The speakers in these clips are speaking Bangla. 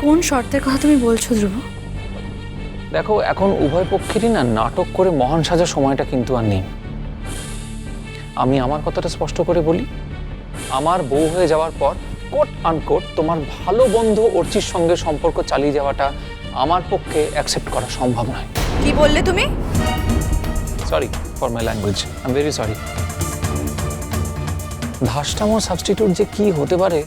কোন শর্তের কথা তুমি বলছো ধ্রুব? দেখো, এখন উভয় পক্ষেরই না নাটক করে মহান সাজার সময়টা কিন্তু আর নেই। আমি আমার কথাটা স্পষ্ট করে বলি, আমার বউ হয়ে যাওয়ার পর কোট আনকোট তোমার ভালো বন্ধু অর্চির সঙ্গে সম্পর্ক চালিয়ে যাওয়াটা আমার পক্ষে অ্যাকসেপ্ট করা সম্ভব নয়। কি বললে তুমি? Sorry for my language, I am very sorry. ধাসটামো সাবস্টিটিউট যে কি হতে পারে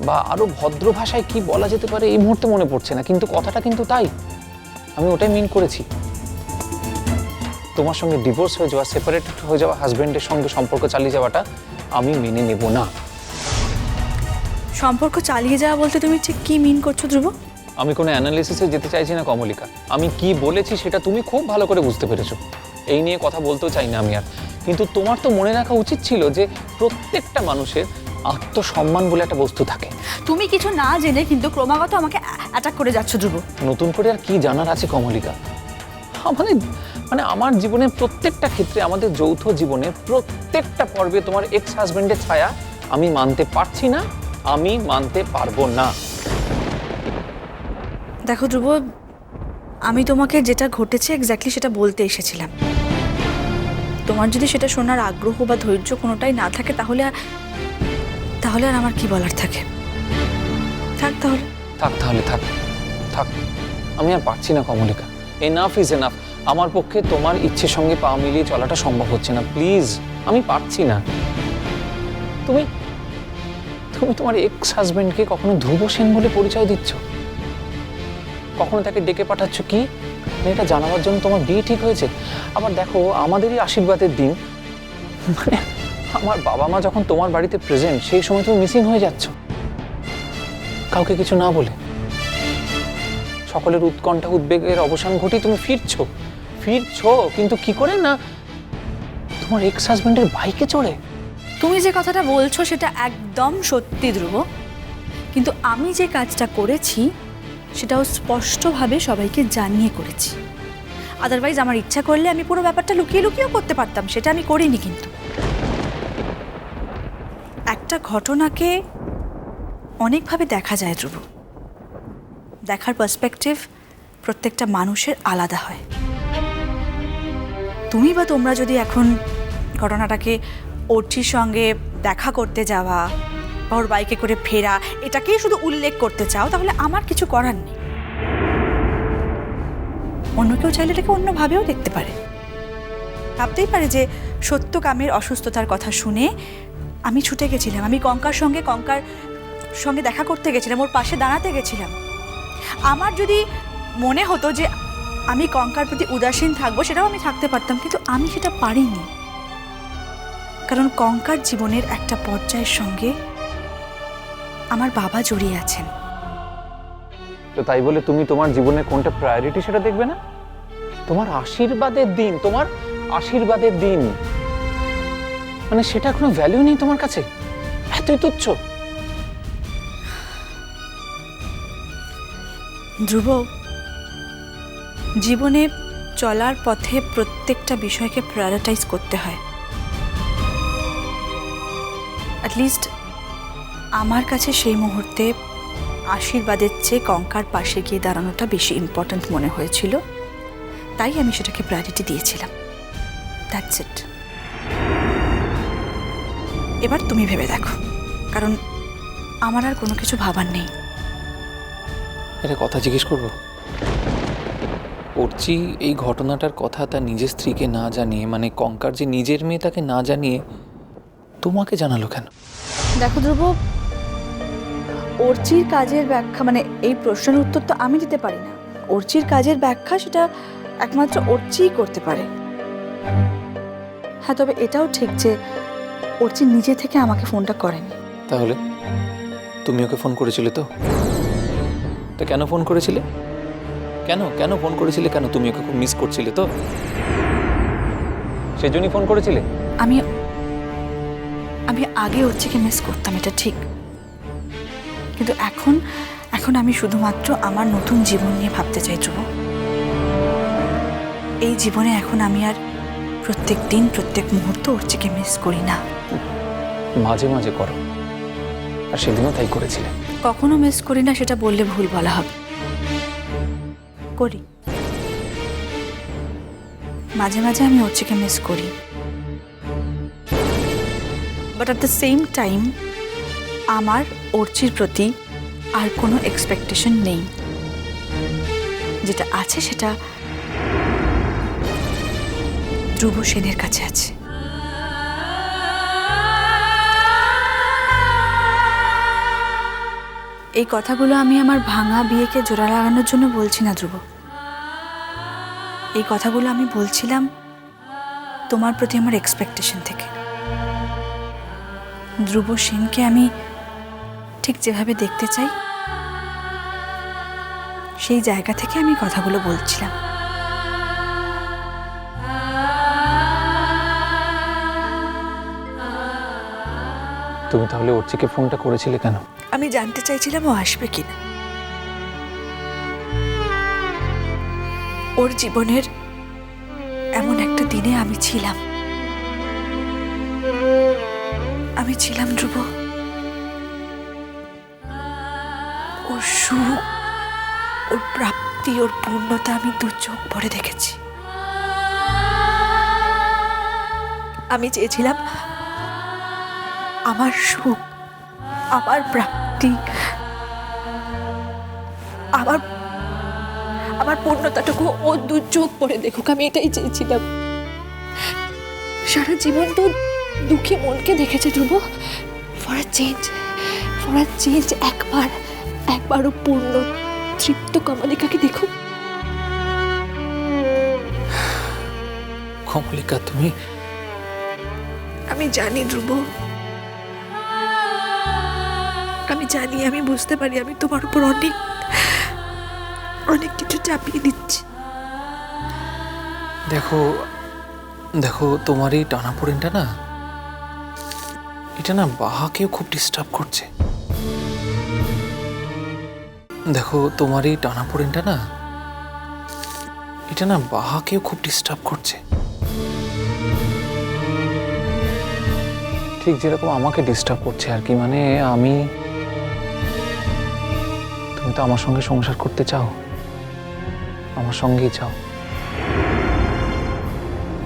বা আরো ভদ্র ভাষায় কি বলা যেতে পারে এই মুহূর্তে মনে পড়ছে না, কিন্তু কথাটা কিন্তু তাই। আমি ওটাই মিন করেছি। তোমার সঙ্গে ডিভোর্স হয়ে যাওয়া, সেপারেটেড হয়ে যাওয়া হাজবেন্ডের সঙ্গে সম্পর্ক চালিয়ে যাওয়াটা আমি মেনে নেব না। সম্পর্ক চালিয়ে যাওয়া বলতে তুমি ঠিক কি মিন করছো ধ্রুব? আমি কোনো অ্যানালিসিসে যেতে চাইছি না কমলিকা। আমি কি বলেছি সেটা তুমি খুব ভালো করে বুঝতে পেরেছো। এই নিয়ে কথা বলতেও চাই না আমি আর। কিন্তু তোমার তো মনে রাখা উচিত ছিল যে প্রত্যেকটা মানুষের আত্মসম্মান বলে একটা বস্তু থাকে। তুমি কিছু না জেনে কিন্তু ক্রমাগত আমাকে অ্যাটাক করে যাচ্ছ ধ্রুব। নতুন করে আর কি জানার আছে কমলিকা? আমাদের আমার জীবনের প্রত্যেকটা ক্ষেত্রে, আমাদের যৌথ জীবনের প্রত্যেকটা পর্বে তোমার এক্স হাজবেন্ডের ছায়া আমি মানতে পারছি না, আমি মানতে পারবো না। দেখো ধ্রুব, আমি তোমাকে যেটা ঘটেছে এক্স্যাক্টলি সেটা বলতে এসেছিলাম। তোমার যদি সেটা শোনার আগ্রহ বা ধৈর্য কোনোটাই না থাকে তাহলে আর আমার কি বলার থাকে? থাক তাহলে। থাক। আমি আর পারছি না কমলিকা। Enough is enough. আমার পক্ষে তোমার ইচ্ছের সঙ্গে পা মিলিয়ে চলাটা সম্ভব হচ্ছে না। প্লিজ, আমি পারছি না। তুমি তোমার এক্স হাজবেন্ডকে কখনো ধ্রুব সেন বলে পরিচয় দিচ্ছ? কখনো তাকে ডেকে পাঠাচ্ছ কি এটা জানাবার জন্য তোমার বিয়ে ঠিক হয়েছে? আবার দেখো, আমাদেরই আশীর্বাদের দিন, আমার বাবা মা যখন তোমার বাড়িতে প্রেজেন্ট, সেই সময় তুমি মিসিং হয়ে যাচ্ছ কাউকে কিছু না বলে। সকলের উৎকণ্ঠা উদ্বেগের অবসান ঘটিয়ে তুমি ফিরছো, কিন্তু কি করে না তোমার এক্স হাজবেন্ডের বাইকে চড়ে। তুমি যে কথাটা বলছো সেটা একদম সত্যি ধ্রুব, কিন্তু আমি যে কাজটা করেছি সেটাও স্পষ্টভাবে সবাইকে জানিয়ে করেছি। আদারওয়াইজ আমার ইচ্ছা করলে আমি পুরো ব্যাপারটা লুকিয়েও করতে পারতাম, সেটা আমি করিনি। কিন্তু একটা ঘটনাকে অনেকভাবে দেখা যায় ধ্রুব। দেখার পার্সপেক্টিভ প্রত্যেকটা মানুষের আলাদা হয়। তুমি বা তোমরা যদি এখন ঘটনাটাকে অর্চির সঙ্গে দেখা করতে যাওয়া বা ওর বাইকে করে ফেরা এটাকেই শুধু উল্লেখ করতে চাও, তাহলে আমার কিছু করার নেই। অন্য কেউ চাইলে এটাকে অন্যভাবেও দেখতে পারে। ভাবতেই পারে যে সত্য কামের অসুস্থতার কথা শুনে আমি ছুটে গেছিলাম, আমি কঙ্কার সঙ্গে দেখা করতে গেছিলাম, ওর পাশে দাঁড়াতে গেছিলাম। আমার যদি মনে হতো যে আমি কঙ্কার প্রতি উদাসীন থাকবো, সেটাও আমি থাকতে পারতাম, কিন্তু আমি সেটা পারিনি। কারণ কঙ্কার জীবনের একটা পর্যায়ের সঙ্গে আমার বাবা জড়িয়ে আছেন। তো তাই বলে তুমি তোমার জীবনের কোনটা প্রায়োরিটি সেটা দেখবে না? তোমার আশীর্বাদের দিন সেটা কোনো ভ্যালু নেই তোমার কাছে? এতই তুচ্ছ? ধ্রুব, জীবনে চলার পথে প্রত্যেকটা বিষয়কে প্রায়োরিটাইজ করতে হয়। অ্যাটলিস্ট আমার কাছে সেই মুহূর্তে আশীর্বাদের চেয়ে কঙ্কার পাশে গিয়ে দাঁড়ানোটা বেশি ইম্পর্ট্যান্ট মনে হয়েছিল, তাই আমি সেটাকে প্রায়োরিটি দিয়েছিলাম। That's it. এবার তুমি ভেবে দেখো, কারণ আমার আর কোনো কিছু ভাবার নেই। একটা কথা জিজ্ঞেস করবো? অর্চি এই ঘটনাটার কথা তার নিজের স্ত্রীকে না জানিয়ে, কঙ্কার যে নিজের মেয়ে তাকে না জানিয়ে তোমাকে জানালো কেন? দেখো ধ্রুব, অর্চির কাজের ব্যাখ্যা এই প্রশ্নের উত্তর তো আমি দিতে পারি না। অর্চির কাজের ব্যাখ্যা সেটা একমাত্র অর্চিই করতে পারে। হ্যাঁ, তবে এটাও ঠিক যে অর্চি নিজে থেকে আমাকে ফোনটা করেনি। তাহলে তুমি ওকে ফোন করেছিলে তো? তা কেন ফোন করেছিলে? কেন ফোন করেছিলে? কেন তুমি ওকে খুব মিস করছিলে তো? সেজন্যই ফোন করেছিলে? আমি আগে অর্চিকে মিস করতাম, এটা ঠিক, কিন্তু এখন আমি শুধুমাত্র আমার নতুন জীবন নিয়ে ভাবতে চাই ধ্রুব। এই জীবনে এখন আমি আর প্রত্যেক দিন প্রত্যেক মুহূর্ত অর্চিকে মিস করি না। মাঝে মাঝে করো, আর সেদিনও তাই করেছিলে। কখনো মিস করি না সেটা বললে ভুল বলা হবে। করি। মাঝে মাঝে আমি অর্চিকে মিস করি, but at the same time আমার অর্চির প্রতি আর কোনো এক্সপেকটেশন নেই। যেটা আছে সেটা ধ্রুব সেনের কাছে আছে। এই কথাগুলো আমি আমার ভাঙা বিয়েকে জোড়া লাগানোর জন্য বলছি না ধ্রুব, এই কথাগুলো আমি বলছিলাম তোমার প্রতি আমার এক্সপেকটেশন থেকে। ধ্রুব সেনকে আমি ঠিক যেভাবে দেখতে চাই সেই জায়গা থেকে আমি কথাগুলো বলছিলাম। তুমি তাহলে অর্চিকে ফোনটা করেছিলে কেন? আমি জানতে চাইছিলাম ও আসবে কিনা। ওর জীবনের এমন একটা দিনে আমি ছিলাম ধ্রুব। ওর সুখ, ওর প্রাপ্তি, ওর পূর্ণতা আমি দু চোখ ভরে দেখেছি। আমি চেয়েছিলাম আমার সুখ, আমার প্রাপ্তি, আমার পূর্ণতাটুকু ও দু চোখ পড়ে দেখুক, আমি এটাই চেয়েছিলাম। সারা জীবন তো দুঃখী মনকে দেখেছে ধ্রুব। ফর আ চেঞ্জ একবারও পূর্ণ তৃপ্ত কমলিকাকে দেখুক। কমলিকা, তুমি... আমি জানি ধ্রুব, আমি জানি, আমি বুঝতে পারি আমি তোমার উপর অনেক কিছু চাপিয়ে দিচ্ছি। দেখো তোমার এই টানাপোড়েনটা না, এটা না বাহাকেও খুব ডিস্টার্ব করছে। দেখো তোমার এই টানাপোড়েনটা না, এটা না বাহাকেও খুব ডিস্টার্ব করছে। ঠিক যেরকম আমাকে ডিস্টার্ব করছে আর কি। মানে তুমি তো আমার সঙ্গে সংসার করতে চাও, আমার সঙ্গেই চাও,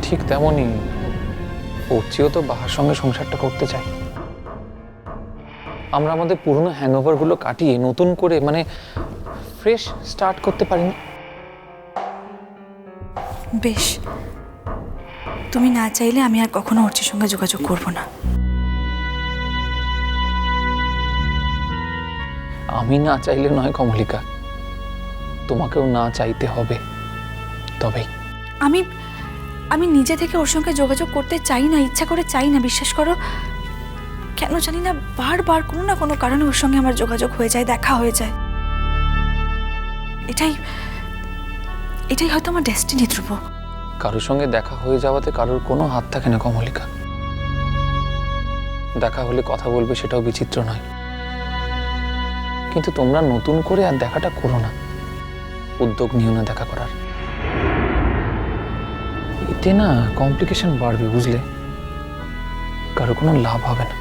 ঠিক তেমনই অর্চিও তো বাহার সঙ্গে সংসারটা করতে চায়। আমরা আমাদের পুরনো হ্যাংওভারগুলো কাটিয়ে নতুন করে মানে ফ্রেশ স্টার্ট করতে পারি না? বেশ, তুমি না চাইলে আমি আর কখনো অর্চির সঙ্গে যোগাযোগ করব না। আমি না চাইলে নয় কমলিকা, তোমাকেও না চাইতে হবে, তবেই। আমি নিজে থেকে ওর সঙ্গে যোগাযোগ করতে চাই না, ইচ্ছা করে চাই না, বিশ্বাস করো। কেন জানি না বারবার কোনো না কোনো কারণে ওর সঙ্গে আমার যোগাযোগ হয়ে যায়, দেখা হয়ে যায়। এটাই হয়তো আমার ডেস্টিনি ধ্রুব। কারোর সঙ্গে দেখা হয়ে যাওয়াতে কারোর কোনো হাত থাকে না কমলিকা। দেখা হলে কথা বলবে, সেটাও বিচিত্র নয়, কিন্তু তোমরা নতুন করে আর দেখাটা করো না, উদ্যোগ নিও না দেখা করার। এতে না কমপ্লিকেশন বাড়বে, বুঝলে? কারো কোনো লাভ হবে না।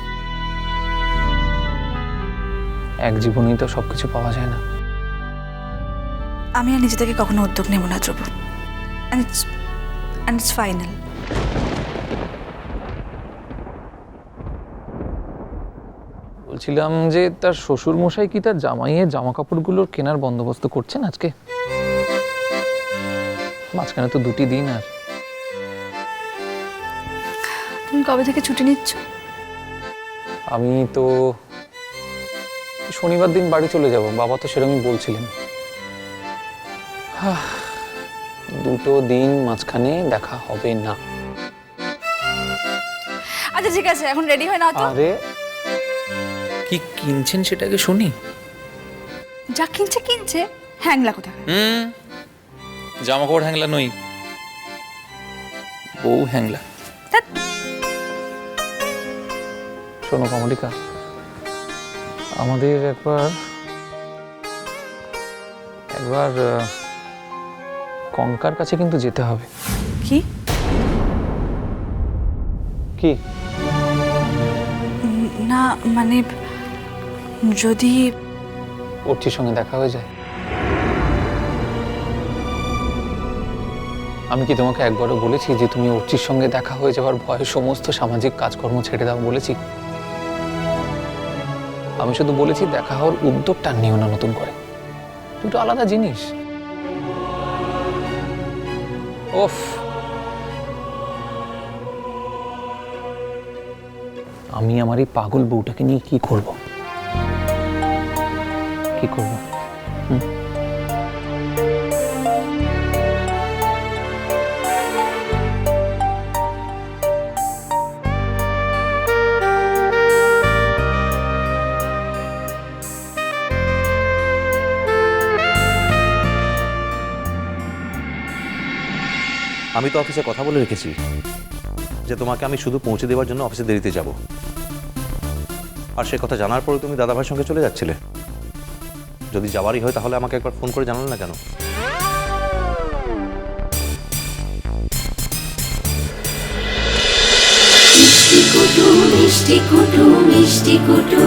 এক জীবনেই তো সবকিছু পাওয়া যায় না। আমি আর নিজে থেকে কখনো উদ্যোগ নেব না ধ্রুব, and it's final. বলছিলাম যে তার শ্বশুর মশাই কি তার জামাইয়ের জামা কাপড়গুলোর কেনার বন্দোবস্ত করছেন আজকে? মাঝখানে তো 2টি দিন। আর তুমি কবে থেকে ছুটি নিচ্ছ? আমি তো শনিবার দিন বাড়ি চলে যাব, বাবা তো সেরকমই বলছিলেন। 2 দিন মাঝখানে দেখা হবে না। আচ্ছা ঠিক আছে, এখন রেডি হয়ে নাও তো। আরে কি কিনছেন সেটাকে শুনি। যা কিনছে হ্যাংলা কোথাকার। জামা কাপড় হ্যাংলা নই, বউ হ্যাংলা। শোনো কমলিকা, আমাদের একবার কঙ্কার কাছে কিন্তু যেতে হবে। কি কি? না মানে যদি অর্চির সঙ্গে দেখা হয়ে যায়। আমি কি তোমাকে একবারও বলেছি যে তুমি অর্চির সঙ্গে দেখা হয়ে যাওয়ার ভয়ে সমস্ত সামাজিক কাজকর্ম ছেড়ে দাও বলেছি? আমি শুধু বলেছি দেখা হওয়ার উদ্যোগটা নিও না নতুন করে, দুটো আলাদা জিনিস। ওফ, আমি আমার এই পাগল বউটাকে নিয়ে কি করব? কি করব? আমি তো অফিসে কথা বলে রেখেছি যে তোমাকে আমি শুধু পৌঁছে দেওয়ার জন্য অফিসে দেরিতে যাব, আর সে কথা জানার পরে তুমি দাদাভাইয়ের সঙ্গে চলে যাচ্ছিলে। যদি যাওয়ারই হয় তাহলে আমাকে একবার ফোন করে জানালে না কেন? মিষ্টি কুটু মিষ্টি কুটু মিষ্টি কুটু।